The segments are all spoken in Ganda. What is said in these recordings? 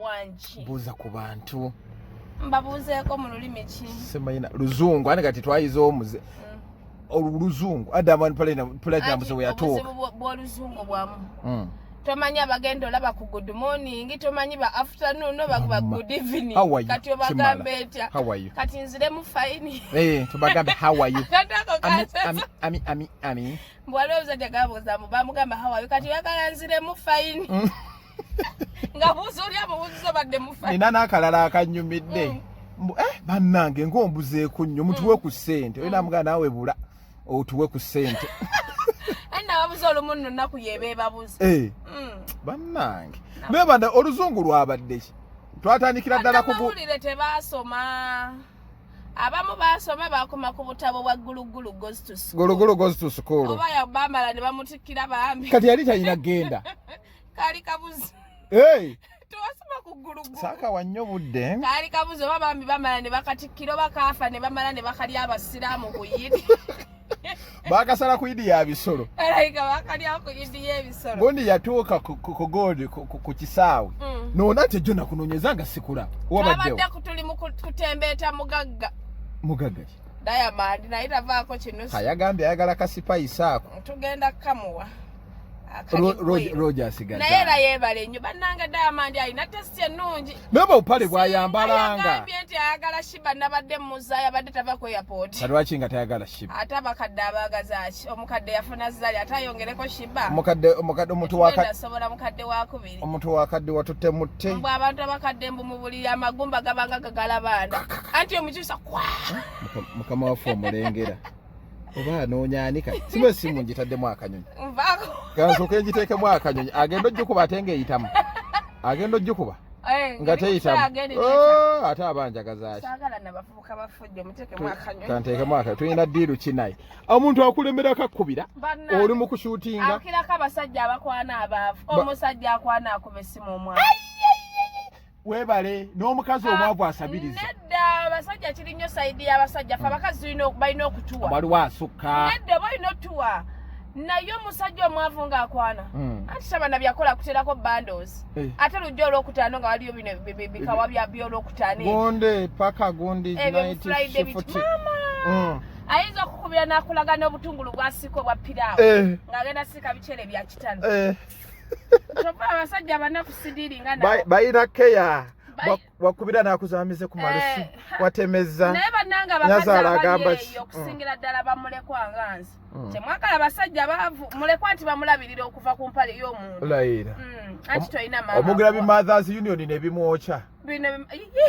Wanji. Buuza ku bantu. Mbabuuzeeko mu lulimi ki? Semayina Luzungu ane kati twayiza omuze. Oluzungu Adamu Platnumz we yatuuka. Obuzibu bw'oluzungu bwamu. Tomanyi abagenda olaba ku good morning, tomanyi ba afternoon no ba good evening. Kati obagambe etya. Kati nzire mu fine. Tubagambe how are you? Katako kasa. Ami. Mbwaloza jagabuza mu bamugamba how are you? Kati yakala nzire mu fine. Nga buzuri amubuzo badde mu fine. Nina nakalala akanyumidde. Bannange ngombuzeeko nnyo mutuwe ku ssente. Oyo namugana nawe bula otuwe ku ssente. Ana babuzolo munno naku yebe babuza. Bannange. Bebanda oluzungu lwabadde ki? Twatandikira ddala ku bulire tebasoma. Abamu basoma bakoma ku butabo bwa gulugulu goes to school. Gulugulu goes to school. Oba ya bamala ne bamutikira baambi. Kati yali tayina genda. Kali kabuzi. Tuwasoma ku gulugulu. Saka wannyo budde. Kali kabuzi oba bambi bamala ne bakatikira bakafa ne bamala ne bakali abasiraamu ku yidi. Bakasala ku yidi ya bisolo. Alaika bakali ku yidi ye bisolo. Bondi yatuuka ku godi ku kisaawe. Nona tejona kunonyezanga sikula. Wabaddewo. Abadde kutuli mu kutembeeta mugagga. Mugagga. Diamond naita vaako kino. Ayagambye ayagala kasipaisa ako. Tugenda kamuwa. Roger asigaza. Na era yebale nnyo bannanga Diamond alina test ennungi. Naba upale bwayambalanga. Ayagambye nti ayagala Shiba nabadde muzaya badde tava ku airport. Kalwaki nga tayagala Shiba. Ate abakadde abagazaaki omukadde yafuna zali atayongereko Shiba. Omukadde omuntu wakadde. Asobola mukadde wakubiri. Omuntu wakadde watutte mutte. Mbwa abantu abakadde mbu mu buli amagumba gabanga gagala baana. Anti omukyusa kwa. Mukama wafu omulengera. Oba noonyaanika sibe simu ngitaddemu akanyonyi nvaako gansooke ngiteekemu akanyonyi agenda ojjukuba ate ng'eyitamu agenda ojjukuba nga teyitamu ate abanjagazaaki saagala nabavubuka bafujja muteekemu akanyonyi kanteekemu akanyonyi tulina ddiiru kinayi omuntu akulemera kakkubira oli mu kushuutinga akirako abasajja abakwana abaavu omusajja akwana akuba essimu omwana webale n'omukazi omwavu asabiriza nedda abasajja kiri nnyo sayidi y'abasajja fe abakazi balina okutuwa waliwo asukka nedda balina otuwa naye omusajja omwavu ng'akwana anti sabana byakola kuterako bandos ate lujja olwokutaano nga waliyo bino bikawa byolwokutaano gonde paka gondi mama ayinza okukubira n'akulaga n'obutungulu bwasiko bwa piraawo ng'agenda sika bicere bya kitano Topa abasajja banaku sidiri ngana bayina keya wakubira nakuzamize ku malusu watemeza naye bannanga abasajja okusingira ddala bamulekwa nganzi temwakala abasajja baavu mulekwa nti bamulabirira okuva ku mpale y'omuntu layira anti toyina mama Omugirabi Mothers Union ne bimwocha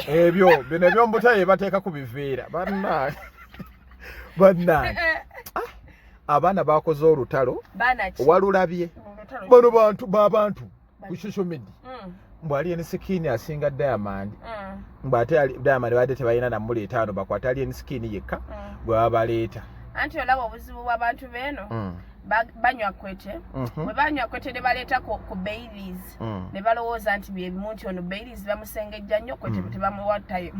ebyo bino by'ombutaye bateeka ku biveera banna abaana bakoze olutalo walulabye bano bantu ku social media mbwali eni sikini asinga Diamond mbate Diamond bade tebayina na muli 5 bakwata ali eni sikini yekka gwe babaleeta anti olaba obuzibu bw'abantu beno banywa kwete bwe banywa kwete ne baleeta ku Baileys ne balowooza nti byebimu nti ono Baileys bamusengejja nnyo kwete tebamuwatayo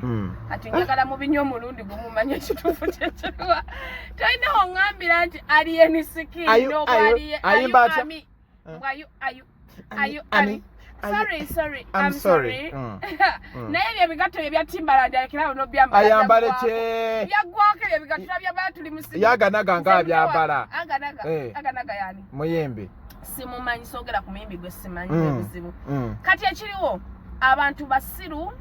ati njagala mubinyo omulundi gumumanye ekituufu kyekiriwa tolina oŋŋambira nti ali eni sikini Sorry. I'm sorry. Naye bye bigatto bya Timbaland alekerawo no byamba. Ayambale kye. Yagwake bye bigatto bya tuli musibi. Yaganaga nga byambala. Aganaga yani. Muyembe. Simumanyi sogera ku muyimbi gwe simanyi ebizibu. Kati ekiriwo abantu basiru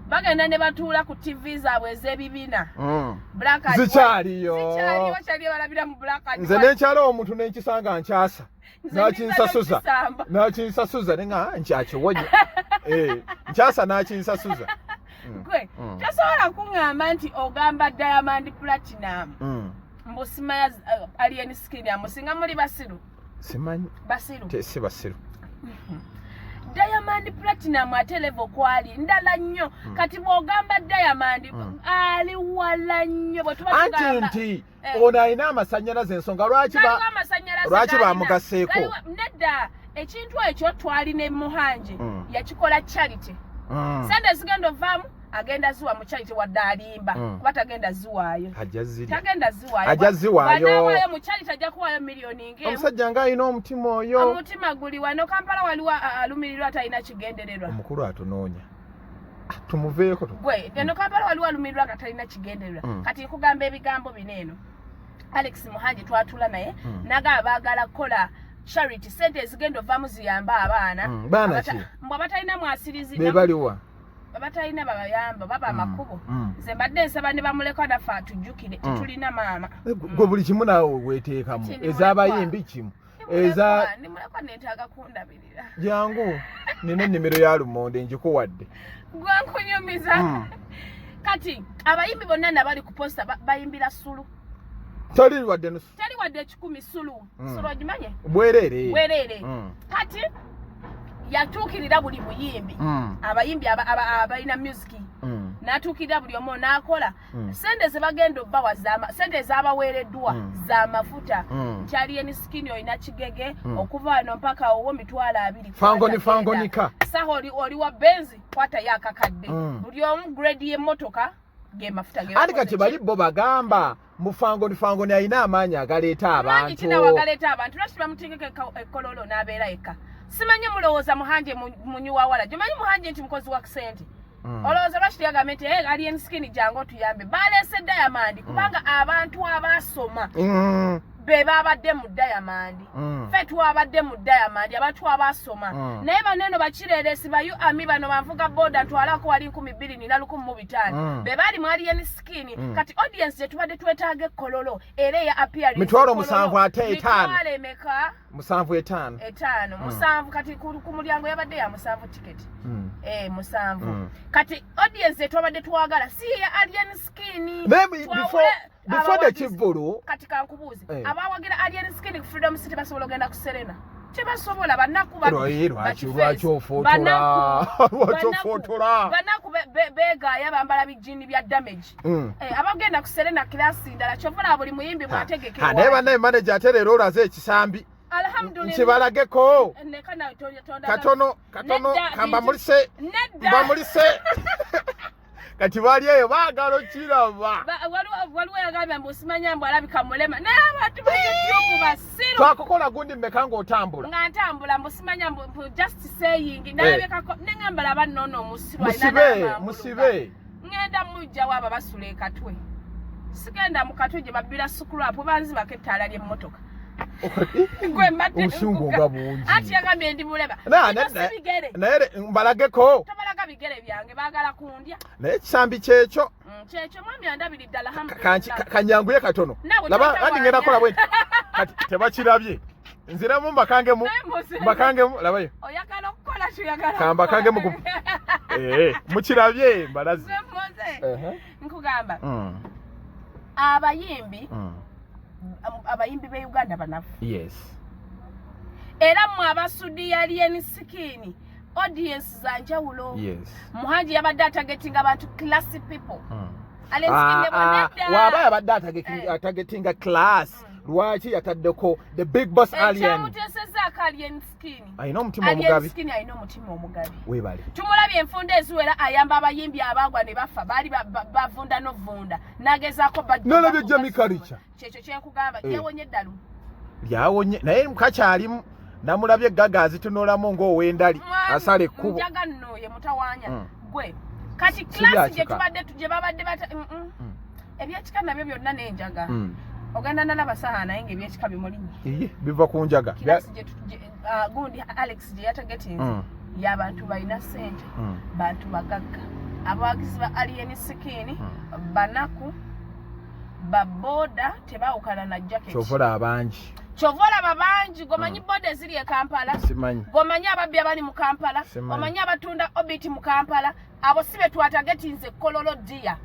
bagenda ne batuula ku TV zaabwe ez'ebibiina. Black and Zikyaliyo balabira mu black and nze n'ekyalo omuntu n'enkisanga nkyasa. Nakinsasuza nenga nkyakiwonya nkyasa nakinsasuza gwe tasobola kuŋŋamba nti ogamba Diamond Platnumz mbusimaya alien skin amusinga muli basiru simanyi basiru tesi basiru Diamond Platnumz ate level kwali ndala nnyo kati bw'ogamba Diamond ali wala nnyo bwe tuba tugamba anti ono alina amasannyalaze ensonga lwaki bamugaseeko nedda ekintu ekyo twalina emuhanje yakikola charity sente zigenda ovaamu agenda ziwa mu charity wadde alimba kuba tagenda ziwaayo tagenda ziwaayo ajja ziwaayo mu charity ajja kuwaayo miliyoni ng'emu omusajja ng'alina omutima oyo omutima guli wano Kampala waliwo alumirirwa talina kigendererwa omukulu atunoonya tumuveeko gwe eno Kampala waliwo alumirirwa katalina kigendererwa kati nkugamba ebigambo bino eno Alex Muhangi twatula naye nagaba baagala kukola charity sente ezigenda ovaamu ziyamba abaana baana ki mbwe batalina mwasirizi bebaliwa batalina babayamba baba amakubo nze mbadde nsaba ne bamuleka naffe atujjukire tetulina maama gwe buli kimu naawe weeteekamu ez'abayimbi kimu nimulekwa neetaaga kundabirira jangu nina ennimiro ya lumonde njikuwadde gwankunyumiza kati abayimbi bonna nabali ku posta bayimbira Sulu tali wadde 10 Sulu Sulu ogimanye bwereere kati yatuukirira buli muyimbi abayimbi abalina music n'atuukirira buli omu n'akola sente ze bagenda obbawa sente ez'abaweereddwa z'amafuta nkyali enisikini olina kigege okuva wano mpaka owo 200 fangonika saha oli wa benzi kwatayo akakadde buli omu grade y'emmotoka ge mafuta andi kati bali bo bagamba mufangoni alina amaanyi agaleeta abantu lwaki bamutegeka ekkololo n'abeera eka simanyi mulowooza Muhangi munyuwawala gyemanyi Muhangi nti mukozi wa kusente olowooza lwaki tyagambye nti alien skin jangu otuyambe baleese Diamond kubanga abantu abaasoma be babadde mu Diamond ffe twabadde mu Diamond abantu abaasoma naye baneno bakireeresi bayu ami bano banvuga boda ntwalako wali 2,115 be bali mu alien skin kati audience gye tubadde twetaaga ekkololo era eya appearance 7,500 emeka 7,500 kati ku mulyango yabadde ya 7 ticket 7 kati audience gye twabadde twagala si ya alien skin before the kivulu kati kankubuuze abawagira alien skin ku Freedom City basobola ogenda ku Serena tebasobola banaku lwaki ofootola banaku beegaaya bambala bijini bya damage abagenda ku Serena kilasi ndala kyovola buli muyimbi bwategekewa naye bannaye manager ate leero olaze ekisambi nkibalageko katono kambamulise kati bali eyo baagala okiraba waliwo yagambye mbu osimanya mbu alabika mulema naye abantu bayutubu basiru twakukola gundi mmeka ng'otambula nga ntambula mbu osimanya mbu just saying nalabekako neŋŋamba laba nnono omusiru musibe ŋŋenda mujjawo abo basula ekatwe sigenda mu katwe gye babbira sukulapu banzibako ettaala ly'emmotoka obusungu nga bungi ati yagambye ndi mulema naye mbalageko tobalaga bigere byange baagala kundya naye ekisambi kyekyo mwami andabiridde kanyanguye katono laba andi ngenda kola bwe kati tebakirabye nziramu mbakangemu labayo oyagala okukola tuyagala kambakangemu mukirabye mbalazi nkugamba abayimbi be Uganda banafu era mwe abasudi yali enisikini audience za njawulo Muhangi yabadde atagetinga abantu classy people waba yabadde atagetinga class lwaki yataddeko the big boss alien alina omutima omugabi webale tumulabye enfunda eziwera ayamba abayimbi abagwa ne bafa baali bavunda novunda nagezaako nolabye jamikarica kyekyo kyenkugamba lyawonye eddalu lyawonye naye mukakyalimu namulabye gaga zitunulamu ng'owendali asala ekkubo njaga nno ye mutawanya gwe kati klasi gye babadde ebyekika nabyo byonna n'enjaga ogenda nalabasaaha naye ng'ebyekika bimulinye biva ku njaga gundi Alex gye yatagetinze y'abantu balina ssente bantu bagagga abawagizi ba alien skin banaku baboda tebawukana na jacket kyovola abangi gomanyi boda eziri e Kampala simanyi gomanyi ababbi abali mu Kampala omanyi abatunda obiti mu Kampala abo sibe twatagetinze kololo dia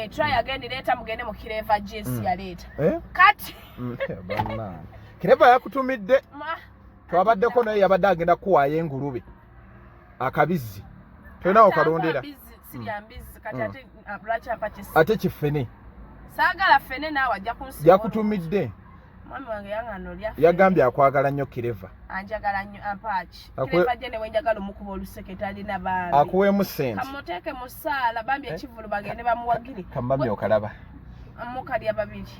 try again leeta mugende mu kireva jinsi ya leeta kati kireva yakutumidde twabaddeko naye yabadde agenda kuwaayo engulube akabizi tolina okalondera ate kifene saagala fene naawe ajja kunsi yakutumidde Mwami wange yangano lya. Yagambye akwagala nnyo Kireva. Anjagala nnyo ampachi. Kireva jene wenjagala omukuba oluseketali n'abambi. Akuweemu ssente. Kamuteeke mu ssaala bambi ekivulu bagende bamuwagire. Kamami okalaba. Amukalya babiri.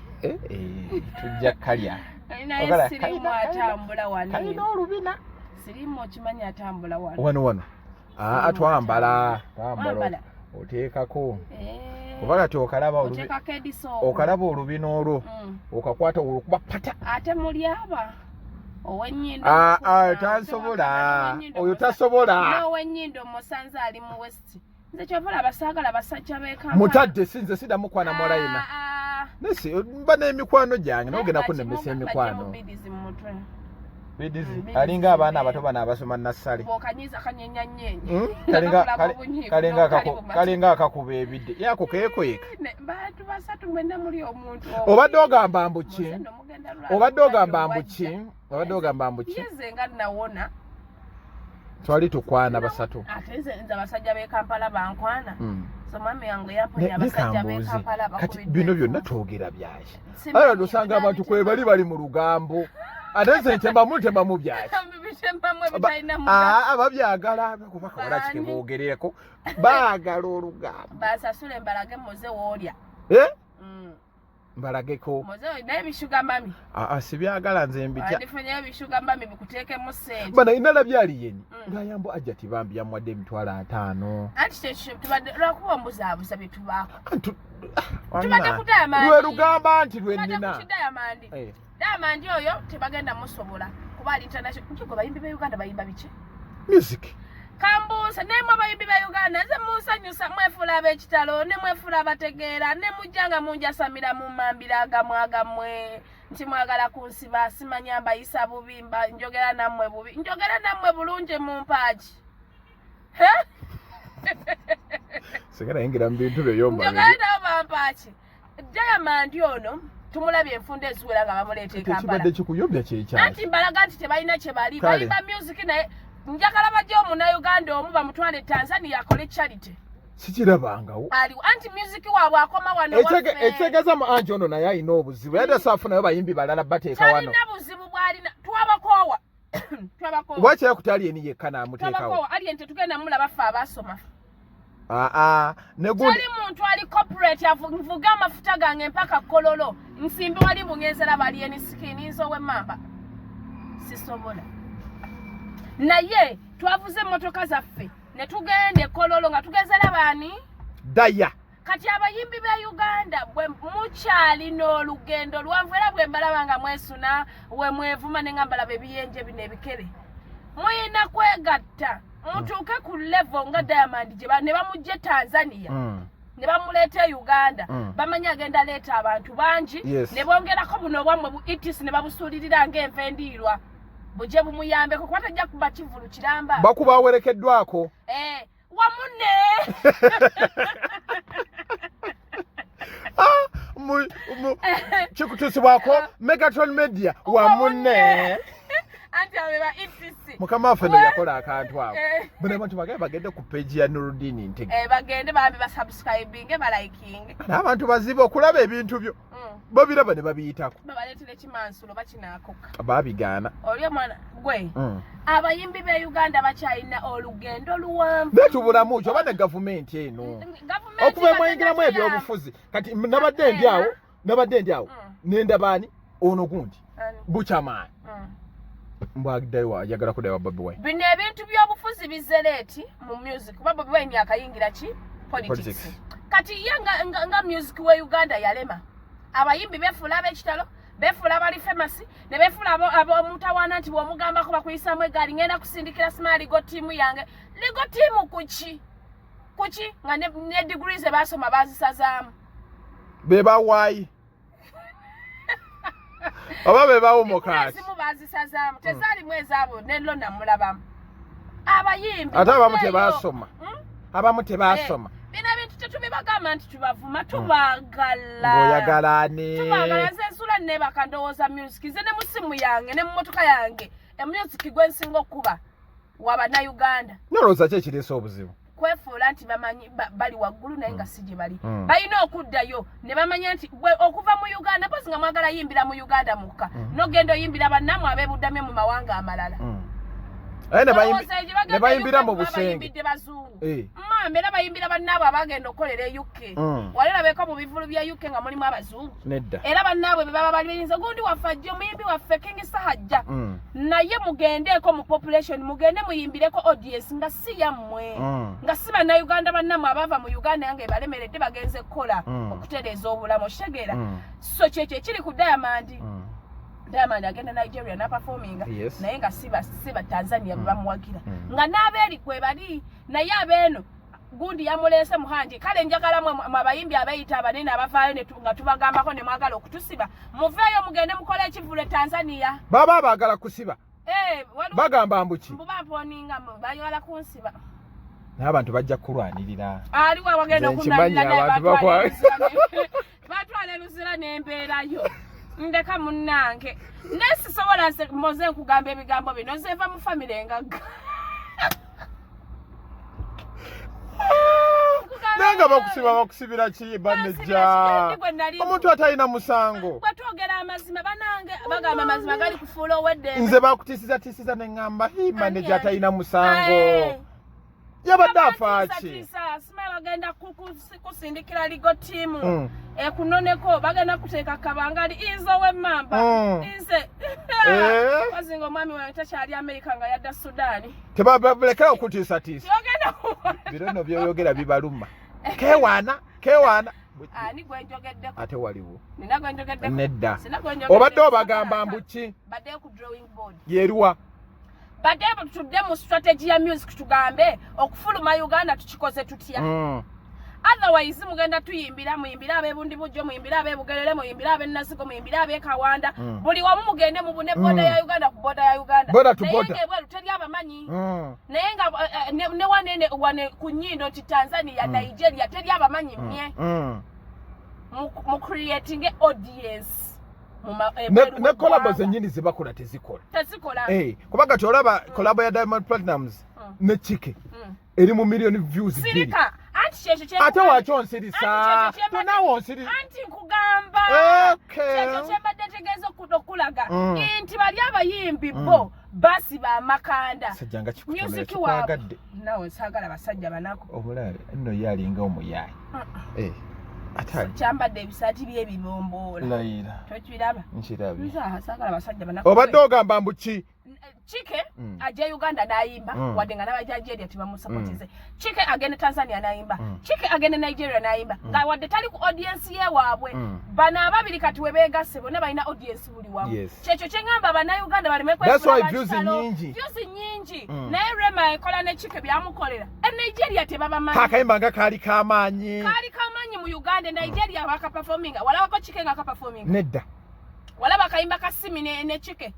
Tujja kalya. Naye sirimu atambula wano. Kalina olubina. Sirimu okimanyi atambula wano. Wano. Twambala. Oteekako. Kubala ti okalaba olubina. Okalaba olubina olwo. Okakwata okuba pata. Ate muli aba. Owenyindo. Tansobola. Oyo tasobola. Owenyindo musanze ali mu West. Nze kyovala abasaagala basajja beekamba. Mutadde sinze sida mukwana molayina. Nesi mba n'emikwano gyange n'ogenda kunnemesa emikwano. Bidizi alinga abaana abato bano abasoma nassale. Bokanyiza kanyenya nyenye. Kalinga akakuba ebidde. Yako keekweka. Bantu basatu mwenda muli omuntu. Obadde ogamba mbuki? Obadde ogamba mbuki? Yeze nga nawona. Twali tukwana basatu. Ate nze abasajja b'e Kampala bankwana. So mami yange yaponya abasajja b'e Kampala bakubidde. Kati bino byonna twogera byaki. Ayo dosanga abantu kwe bali mu lugambo. Ate nze ntema mu byaki. Ababyagala kuba kola kikiboogereko. Baagala olugambo. Basasule embalage muze woolya. Mbalageko. Mozo naye bishuga mami. Sibyagala nze mbitya. Ndifanya bishuga mami bikuteeke mu sente. Bana inala byali yeni. Ngayambo ajja tibambi yamwadde emitwalo 5. Anti kye tubadde lwakuba mbuzaabuza bye tubaako. Tubadde ku Diamond. Lwe lugamba nti lwe nnina. Tubadde ku Diamond. Diamond oyo tebagenda musobola kuba ali international. Nkigo bayimbi ba Uganda bayimba biki? Music. Kambusa nemwe abayimbi ba Uganda nze musanyusa mwefula ab'ekitalo ne mwefula abategeera ne mujjanga munjasamira mu mambira agamwe nti mwagala kunsiba simanya mbayisa bubimba njogera nammwe bubi njogera nammwe bulungi mu mpaagi sigara yingira mu bintu by'omba njogera nammwe mpaagi Diamond ono tumulabye enfunda eziwera nga bamuleeta e Kampala tekibadde kikuyobya kyekya anti mbalaga nti tebalina kye bali bayimba music naye njagala bajja Omunnayuganda omu bamutwale Tanzania akole charity. Sikirabangawo. Anti music waabwe akoma wano waffe. Ekyegeza mu Anji ono naye alina obuzibu. Yadde saafunayo bayimbi balala bateeka wano. Talina buzibu bw'alina. Twabakoowa. Lwaki yakutali eni yekka n'amuteekawo? Twabakoowa aliyente tugenda mulaba ffe abasoma. Ne gundi. Tali muntu ali corporate avuga amafuta gange mpaka Kololo. Nsimbi wali bungezera bali eni skin nzo w'emmamba. Sisobola. Naye twavuze emmotoka zaffe ne tugende Kololo nga tugezera baani Daya kati abayimbi ba Uganda bwe mukyali n'olugendo luwanvu era bwe mbalaba nga mwesuna we mwevuma ne ngambala bebiyenje bino ebikere muyina kwegatta mutuuke ku level nga Diamond gye ne bamujje Tanzania ne bamuleeta Uganda bamanya agenda leeta abantu bangi ne bongerako buno obwamwe bu itis ne babusuulirira ng'enva endiirwa buje bumuyambeko kuba tajja kuba kivulu kiramba bakuba awerekeddwako Wamune kikutusibwako Megatron Media Wamune anti abeba ITC mukama waffe no yakola akantu ako bano abantu bagende ku page ya Nurudini Ntege bagende bambi basubscribing baliking n'abantu bazibe okulaba ebintu byo babiraba ne babiyitako babaleetera ekimansulo bakinaakoka baabigaana olyo mwana gwe abayimbi be Uganda bakyalina olugendo luwanvu betubulamu kyo bane gavumenti eno okuva mwayingiramu ebyobufuzi kati nabadde ndi awo nendabaani ono gundi bukyamaani mbwagiddeyo ayagala kudewa Bobi Wine bino ebintu by'obufuzi bizereeti mu music kuba Bobi Wine yakayingira ki politics kati ye nga music we Uganda yalema abayimbi befuula ab'ekitalo befuula abali famous ne befuula ab'omutawaana nti bw'omugambako bakuyisaamu egaali ngenda kusindikira Smart Ligo tiimu yange Ligo tiimu kuki nga ne degrees baasoma bazisazaamu be bawaayi oba be bawomokaati ezimu bazisazaamu tezaalimu ezaabo ne lona mulabamu abayimbi ate abamu tebaasoma bino ebintu tetubibagamba nti tubavuma tubagala ng'oyagalaani tubagala nze nsula neebaka ndowooza music nze ne mu simu yange ne mu mmotoka yange emusic gwe nsinga okuba w'Abannayuganda nolowooza ki ekireese obuzibu kwefuula babeera nti bamanyi bali waggulu naye nga si gye bali balina okuddayo ne bamanya nti okuva mu Uganda pozi nga mwagala yimbira mu Uganda mukka n'ogenda oyimbira bannamwe abeebuddamye mu mawanga amalala ne bayimbira mu busenge mbeera bayimbira bannaabwe abagenda okukolera e UK walerabeeko mu bivulu bya UK nga mulimu abazungu era bannaabwe be baba baliyinza gundi waffe ajja omuyimbi waffe King Sahajja naye mugendeeko mu population mugende muyimbireko audience nga si yammwe nga si bannayuganda bannammwe abaava mu Uganda yange balemeredde bagenze kukola okutereeza obulamu okitegeera so kyekyo ekiri ku Diamond agenda Nigeria na performing naye nga siba Tanzania bamuwagira nga n'abeeri kwe bali naye abeeno gundi yamulese muhanji kale njagala mwe abayimbi abayita abanene abafaayo ne nga tubagambako ne mwagala okutusiba muveeyo mugende mukole ekivule Tanzania baba baagala kusiba bagamba mbuki mbubamponinga bayagala kunsiba n'abantu bajja kulwanirira aliwo wagenda okunanira batwala luzira n'embeerayo ndeka munnange nesisobola moze nkugamba ebigambo bino nzeva mu family engaga nenga bakusibira ki banejja omuntu atalina musango batwogera amazima banange bagamba amazima gali kufuula owedde nze bakutisiza neŋŋamba manejja atalina musango yabadde afaaki sima bagenda kusindikira ligo tiimu ekunoneko bagenda kuteeka kabangali inze ow'emmamba inze bazinga omwami wawe takyali Amerika nga yadda Sudaani tebalekera okutiisatiisa birono byoyogera bibaluma kewaana ani gwenjogeddeko ate waliwo nina gwenjogeddeko nedda obadde obagamba mbuki badde ku drawing board yeruwa badde tutudde mu strategy ya music tugambe okufuluma Uganda tukikoze tutya otherwise mugenda tuyimbira muyimbira abebundi bujjo muyimbira abebugerere muyimbira abenasigo muyimbira abekawanda buli wamu mugende mu bune boda ya Uganda ku boda ya Uganda boda tu boda naye bwe teri abamanyi naye nga ne wane ku nyindo ti Tanzania Nigeria teri abamanyi mye mu creating audience ne collabo zenyini zibakola tezikola kubaga tolaba collabo ya Diamond Platnumz ne Chike eri mu million views sirika ate wakyo nsirisa tonawo nsiri anti nkugamba kyekyo kyembadde tegeeza okulaga nti bali abayimbi bo basi bamakanda music waabwe nawe saagala basajja banako obulabe nno yalinga omuyaayi kyambadde ebisaati by'ebibomboola tokiraba nkirabye saagala basajja banako obadde ogamba mbuki Chike aje Uganda naimba wadde nga n'abajajeria tebamusapotize Chike agende Tanzania naimba Chike agende Nigeria naimba nga wadde tali ku audience ye waabwe bana ababiri kati webeegase bonna balina audience buli wamu kyekyo kyengamba bana Uganda baleme kwefuna views nyingi naye Rema ekola ne Chike byamukolera Nigeria tebabamanyi kakayimba nga kali kamanyi mu Uganda Nigeria baka performing wala ko Chike nga ka performing nedda wala bakayimba kasimi ne Chike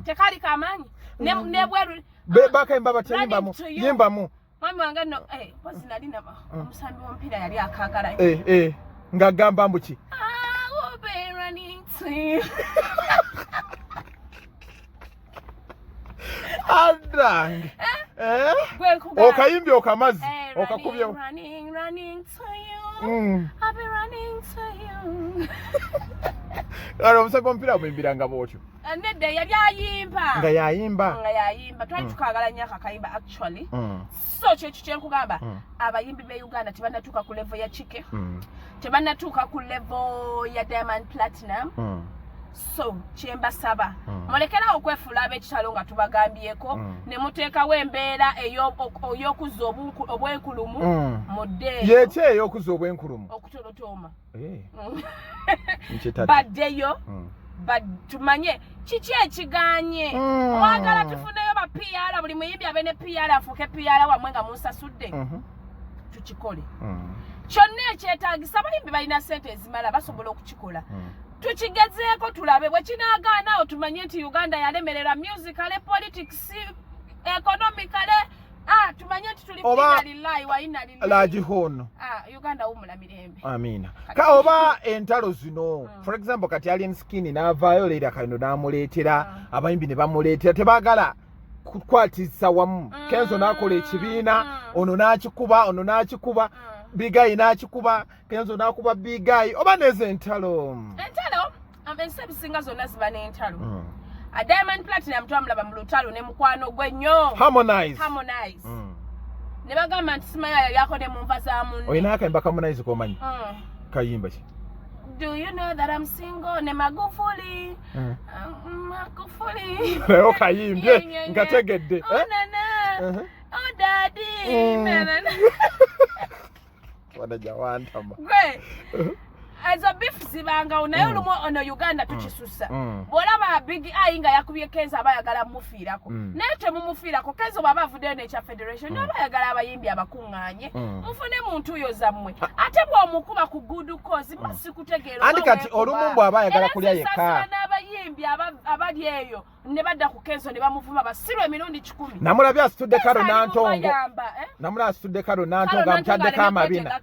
tekali kamanyi ne bweru bakayimba batayimbamu yimbamu mwami wange no pozi nali na omusambi w'omupiira yali akaagala nga gamba mbuki adrang okayimbye okamazi okakubye Karo omusambi w'omupiira muyimbiranga bwotyo nedda yali ayimba nga yayimba twali tukagala nnyo akakayimba actually so kyekyo kyenkugamba abayimbi be Uganda tebannatuuka ku level ya Chike tebannatuuka ku level ya Diamond Platinum so kyembasaba mulekerawo okwefuula ab'ekitalo nga tubagambyeko ne muteekawo embeera ey'okuzza obwenkulumu mu ddeeyo yeki ey'okuzza obwenkulumu okutolotooma baddeyo tumanye kiki ekiganye mwagala tufuneyo ba PR buli muyimbi abe ne PR afuuke PR wamwe nga munsasudde tukikole kyonna ekyetaagisa abayimbi balina ssente ezimala basobola okukikola tukigezeeko tulabe bwe kinaagaanaawo tumanye nti Uganda yalemerera musically politics economically tumanye nti tuli lillahi wa inna lillahi raji'un Uganda umula mirembe amina ka oba entalo zino for example kati Alien Skin n'avaayo leera kano n'amuleetera abayimbi ne bamuleetera tebagala kukwatisa wamu Kenzo nakola ekibiina ono n'akikuba Bigayi n'akikuba Kenzo n'akuba Bigayi oba neze entalo ensi ebisinga zonna ziba n'entalo Diamond Platnumz twamulaba mu lutalo ne mukwano gwe nnyo Harmonize ne bagamba nti Simaya yalyako ne mu nva za munne oyina akayimba Harmonize komanyi kayimba ki Do you know that I'm single ne Magufuli Magufuli leo kayimbye ngategedde oh daddy wadaja wantama gwe as a beef zibanga unayo lumo ono Uganda tukisusa bolaba big ayinga yakubye Kenzo abayagala mufiirako naye temumufiirako Kenzo baba avudde ne cha federation abayagala abayimbi abakunganye mufune muntu uyo zammwe ate bw'omukuba ku good cause basikutegeera andi kati olumumbu abayagala kulya yekka n'abayimbi abali eyo ne badda ku Kenzo ne bamuvuma basirwe emirundi 10 namulabya asitudde karo nantongo namulabya asitudde karo nantongo amutaddeko amabina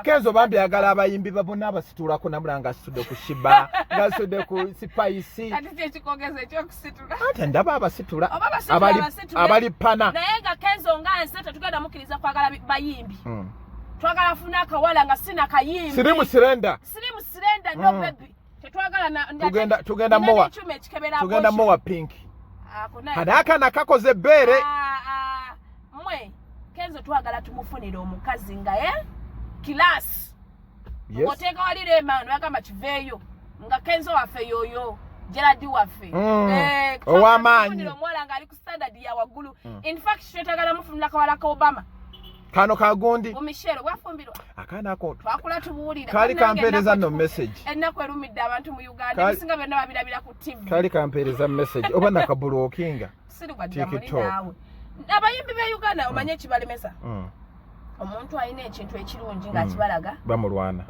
Kenzo bambi agala abayimbi babona abasitulako namulanga asitudde ku shiba ngasudde ku spice kati ekikogeze ekyokusitula ate ndaba abasitula abali pana naye nga Kenzo nga nse tetugenda mukkiriza kwagala bayimbi twagala funa akawala nga sina kayimbi sirimu sirenda no baby tetwagala tugenda mowa pink kadaka nakakoze bere mwe Kenzo twagala tumufunire omukazi nga kilasi oteeka wali Rema bagamba kiveeyo nga Kenzo waffe yoyo Gerard waffe ow'amaanyi omwala nga ali ku standard ya waggulu in fact twetagala mufunira kawala ka Obama kano kagundi Michelle wafumbirwa akaana ko twakula tubuulira kali kampeereza no message ennaku erumidde abantu mu Uganda bisinga byonna babirabira ku TV kali kampeereza message oba nakabulookinga naawe abayimbi be Uganda omanye kibalemesa omuntu alina ekintu ekirungi nga kibalaga bamulwana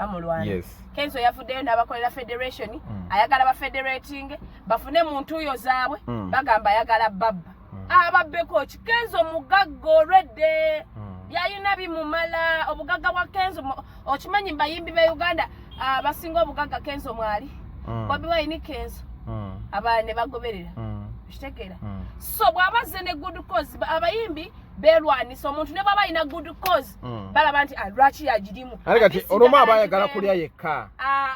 yes Kenzo yavuddeyo n'abakolera federation ayagala ba federating bafune muntu uyo zaabwe bagamba ayagala babba ababbeko Kenzo mugagga olwedde yalina bimumala obugagga bwa Kenzo okimanyi bayimbi be Uganda abasinga obugagga Kenzo mwali Bobi Wine Kenzo abaana ne bagoberera kitegeera so bw'abazze ne good cause abayimbi beerwanisa omuntu ne baba ina good cause balaba nti lwaki yagirimu kati olumu abayagala kulya yekka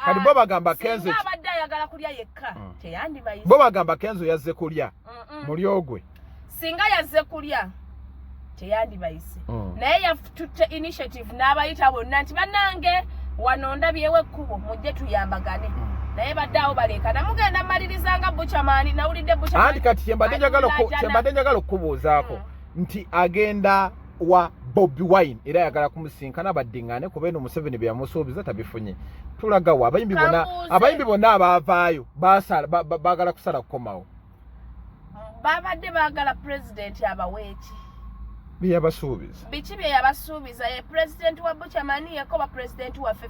kati bo bagamba Kenzo abadde ayagala kulya yekka teyandibayise bo bagamba Kenzo yazze kulya mulyogwe singa yazze kulya teyandibayise naye yatutte initiative n'abayita bonna nti bannange wano ndabyewo ekkubo mujje tuyambagane naye baddawo balekana mugenda mmalirizanga buchamani nawulidde buchamani andi kati kyembadde njagala okubuuzaako nti agenda wa Bobi Wine era ayagala kumusinkana baddiŋŋane kuba eno Museveni bye yamusuubiza tabifunye tulagawo abayimbi bonna abaavaayo baagala kusala kukomawo babadde baagala pulezidenti abaweeki byeyabasuubiza biki bye yabasuubiza ye pulezidenti wa buchamani yekoba pulezidenti waffe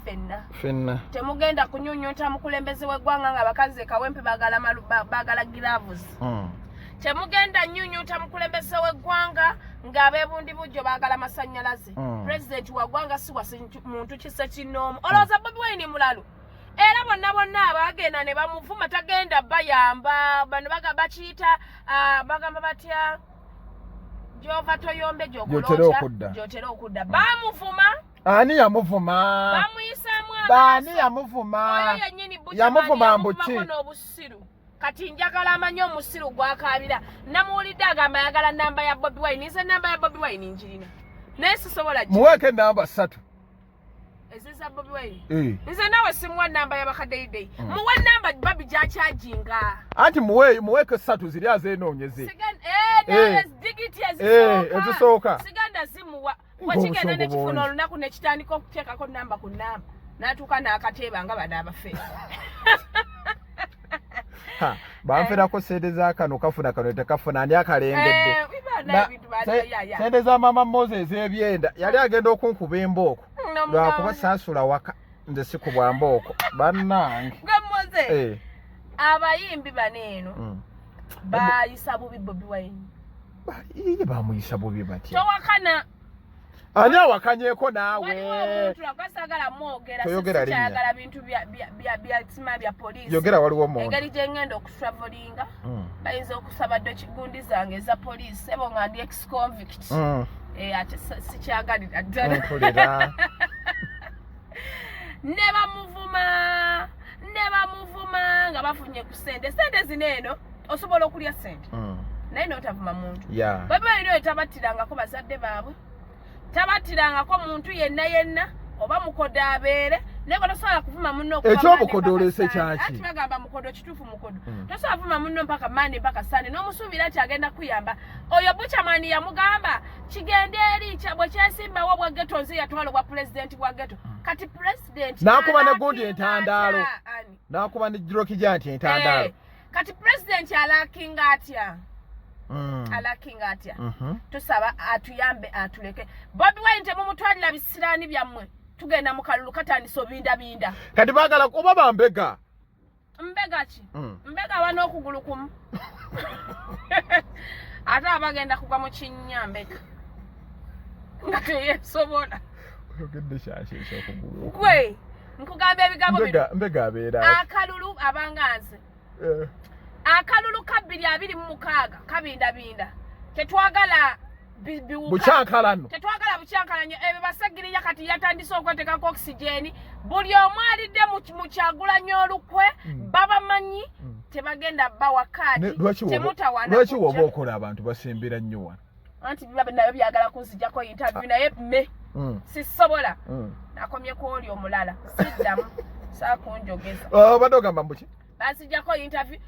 ffenna temugenda kunyunyuta mukulembeze w'eggwanga nga bakazi kawempe baagala gilavuzi temugenda nyunyuta mukulembeze w'eggwanga ng'abeebundi bujjo baagala masannyalaze pulezidenti wa ggwanga si wasi muntu kisa kinnoomu olowooza Bobi Wine mulalu era bonna abaagenda ne bamuvuma tagenda bayamba bano bakiyita bagamba batya Jova toyombe jotera okudda bamuvuma ani yamuvuma bamuyisamu bani yamuvuma oyo yennyini yamuvuma mbuki n'obusiru kati njagala amanyi omusiru gwakabira namuwulidde agamba ayagala namba ya Bobi Wine nze namba ya Bobi Wine njirina naye sisobola muweeke namba 3 eziza Bobi Wine nze nawe simuwa namba y'abakaddeyideyi muwe namba babi gyakyajinga anti muweeke 3 ziri azeenoonyeze ezisooka siganda zimuwa wekigenda nekifuna olunaku nekitandika okuteekako namba ku namba n'atuuka n'akateeba nga bano abafeera banferako sente za kano kafuna kano tekafuna ani akalengedde sente za mama Moses ez'ebyenda yali agenda okunkuba embooko lwakuba saasula waka nze sikubwa mbooko bannange Moze abayimbi bano eno bayisa bubi Bobi Wine bamuyisa bubi batya towakana ani awakanyeko naawe toyogera bintu bya police yogera waliwo omuntu engeri gye ngenda okutravelinga bayinza okusaba dokigundi zange eza police ebo nga ndi ex convict ate sikyagalira ddala ne bamuvuma nga bafunye ku sente zino eno osobola okulya sente naye n'otavuma muntu baba ino etabattirangako bazadde baabwe tabattirangako muntu yenna oba mukodo abeere naye tosobola kuvuma munno ekyobukodo olese kyaki ati bagamba mukodo kituufu mukodo tosobola kuvuma munno mpaka mande mpaka sande n'omusuubira nti agenda kuyamba oyo buchamani yamugamba kigende eri bwe kyesimbawo bwa geto nze yatwala obwa pulezidenti bwa geto kati pulezidenti n'akuba ne gundi entandaalo n'akuba ne jirokija nti entandaalo kati pulezidenti alakinga atya tusaba atuyambe atuleke Bobi Wine temumutwalira bisiraani byammwe tugenda mu kalulu katandisa obindabinda kati baagala oba bambega mbega ki mbega wano okugulu kumu ate abagenda kugwa mu kinyambeka nga teyesobola ogedde kyaki ekyokugulu gwe nkugamba ebigambo bino mbega abeera akalulu abanganze akalulu ka 226 kabindabinda tetwagala bucyankalano tetwagala bucyankalanyo ebyo basagirinya kati yatandise okwetekako oxygeni buli omu alidde mu kyagulanyo olukwe babamanyi tebagenda bawa kaadi temutawana lwaki woba okola abantu basembera nnyo wano anti nabyo byagala kunzijjako interview naye sisobola nakomyeko oli omulala siddamu saakunjogeza obadde ogamba mbuki banzijjako interview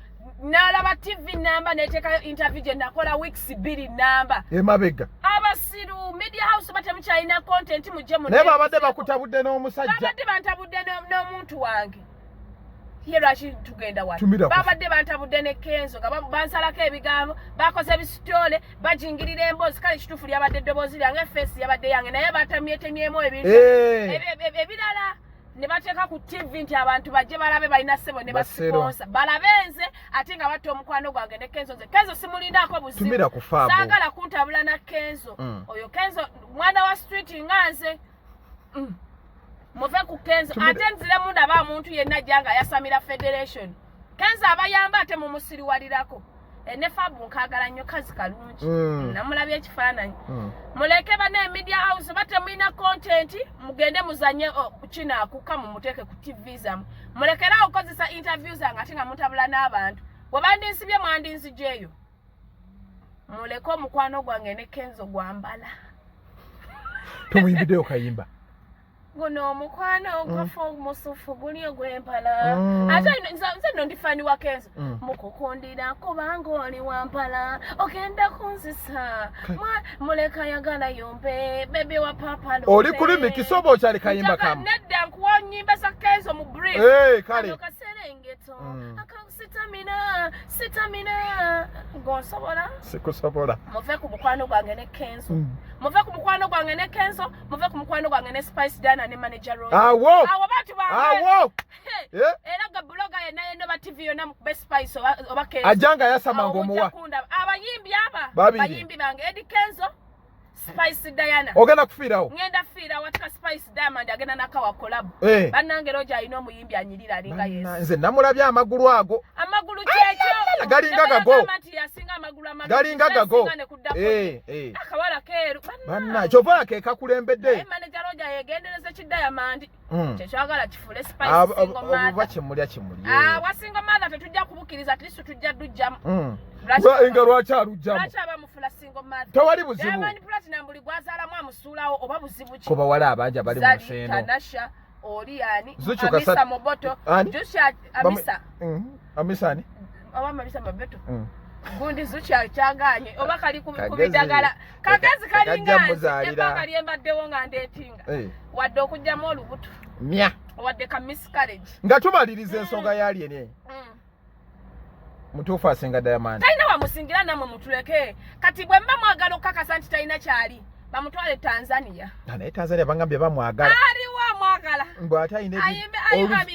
nalaba TV namba netekayo interview gye nakola weeks 2 namba emabega abasiru media house batemukyalina content mujje mu naye babadde bakutabudde n'omusajja babadde bantabudde n'omuntu wange lwaki tugenda wati babadde bantabudde ne Kenzo nga bansalako ebigambo bakoze ebisitole bajingirira emboozi kale kituufu lyabadde eddoboozi lyange feesi yabadde yange naye batamyetemyemu ebintu ebirala ne bateeka ku TV nti abantu bajje balabe balina ssebo ne basiponsa balabe nze ate nga batta omukwano gwange ne Kenzo nze Kenzo simulindaako buzibu saagala kuntabula na Kenzo oyo Kenzo mwana wa street nga nze muve ku Kenzo ate nziremu ndaba omuntu yenna jjanga yasamira federation Kenzo abayamba ate mumusiriwalirako ne Fabu nkagala nnyo kazi kalungi namulabye ekifaananyi muleke bane media house batemulina content mugende muzanye kinaakuka mumuteeke ku TV zammwe mulekera okozesa interviews anga ate nga mutabula n'abantu wabandisibye mwandinzijeeyo muleke omukwano gwange ne Kenzo gwambala tomuyimbideyo kayimba guno omukwano ogwafa musufu guli ogw'empala ate nze nno ndifani wa Kenzo mukukundira kubanga oli wampala ogenda kunzisa muleka yagala yombe bebe wa papa oli kuli mikisobo okyali kayimba kamu nedda nkuwa nnyimba za Kenzo mu brief kale kaserengeto sitamina gonsobola sikusobola muve ku mukwano gwange ne Kenzo muve ku mukwano gwange ne Kenzo muve ku mukwano gwange ne Spice Dana ne manager Roy awo bantu awo era ga blogger yenna ba TV yonna mu Best Spice oba Kenzo ajanga yasamanga omuwa abayimbi bayimbi bange Eddie Kenzo Spice Diana ogenda kufiirawo ngenda fiira watika Spice Diamond agenda nakawa collab bannange Roja alina omuyimbi anyirira alinga Yesu nze namulabye amagulu ago amagulu kyekyo galinga gago galinga gago akawala keeru banna kyova ke kakulembedde manager Roja yegendereza ki Diamond kyekyagala kifule Spice single mother bakimulya wasingle mother tetujja kubukiriza atlistu tujja dujjamu nga lwaki alujjamu abamufula single mother tewali buzibu Diamond Platinum buli gwazaalamu amusuulawo oba buzibu ki kuba wali abanja bali mu museeno Tanasha Oriani Amisa Moboto Joshua Amisa ani oba Amisa Moboto gundi Zucha kyaganye oba kali kubidagala kagazi kalinga kali embaddewo nga ndeetinga wadde okujjamu olubuto wadde ka miscarriage nga tumaliriza ensonga yali ene mutuufu asinga Diamond talina wamusingira namwe mutuleke kati bwe mba mwagala okukakasa nti talina kyali bamutwale Tanzania naye Tanzania bangambye bamwagala aliwo mwagala mbwe ate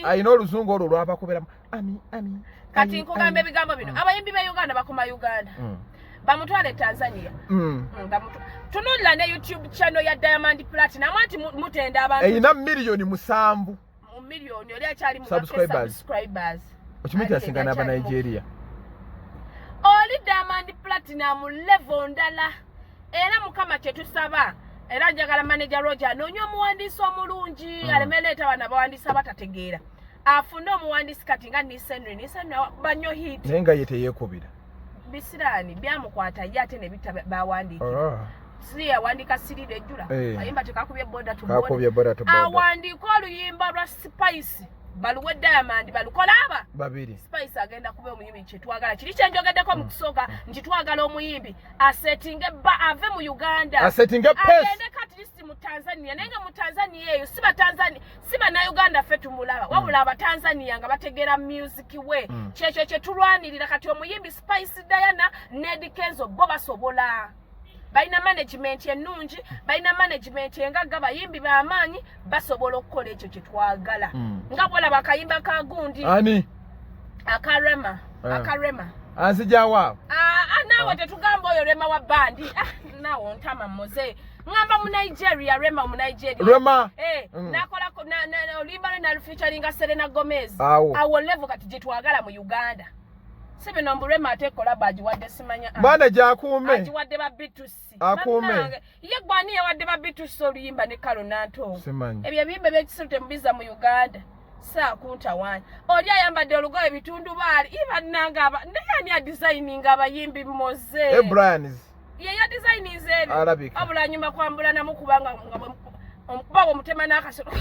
ayina oluzungu olwo lwabakuberamu ami kati nkugamba ebigambo bino abayimbi ba Uganda bakoma Uganda bamutwale Tanzania tunulira ne YouTube channel ya Diamond Platnumz ati mutenda abantu eyina miliyoni 7 miliyoni oli akyali mu subscribers okimenti asingana aba Nigeria oli Diamond Platnumz level ndala era mukama kyetusaba era njagala manager Roger anoonya omuwandiisi omulungi alemeleta bana bawandiisa batategeera afune omuwandiisi kati nga Nisenri banyo hit naye nga ye teyeekubira bisirani byamukwata ye ate ne bita bawandiikira siri yawandika siri lejjula ayimba tekakubye boda to boda awandika oluyimba lwa Spice baluwe Diamond balukola aba babiri Spice agenda kuba omuyimbi kyetwagala kiri kyenjogeddeko mu kusooka nti twagala omuyimbi asetinge ave mu Uganda asetinge pes agende kati list mu Tanzania nenga mu Tanzania eyo siba na Uganda fe tumulaba wabula aba Tanzania nga bategera music we kyekyo kyetulwanirira kati omuyimbi Spice Diana Ned Kenzo bo basobola baina management ennungi baina management engaga bayimbi b'amaanyi basobola okukola ekyo kyetwagala nga bwola bakayimba ka gundi ani akarema anzijawa naawe tetugamba oyo Rema wa bandi naawe ntama moze ngamba mu Nigeria Rema mu Nigeria Rema nakola oluyimba na featuring Selena Gomez awo level kati gyetwagala mu Uganda sibe nombure mate kola baji wadde simanya bana jakume baji wadde babitusi akume ye gwani wadde babitusi oluyimba ne kalo nanto simanya ebyo bimbe bekisute mbiza mu Uganda sa kunta wani oli ayambadde olugoye bitundu bali iba nanga ndani ya designing abayimbi moze Brian's ye ya designing zeri Arabic abula nyuma kwambula namukubanga omukuba omutema n'akasolo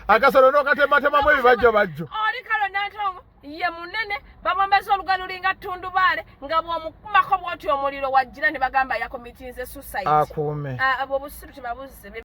akasolo n'okatema mu bibajjo bajjo oli kalo nanto ye munene bamwambeza olugalo linga tundu bale nga bw'omukumako bw'oti omuliro wajjira ne bagamba yakomitinze suicide akume abo busiru tebabuze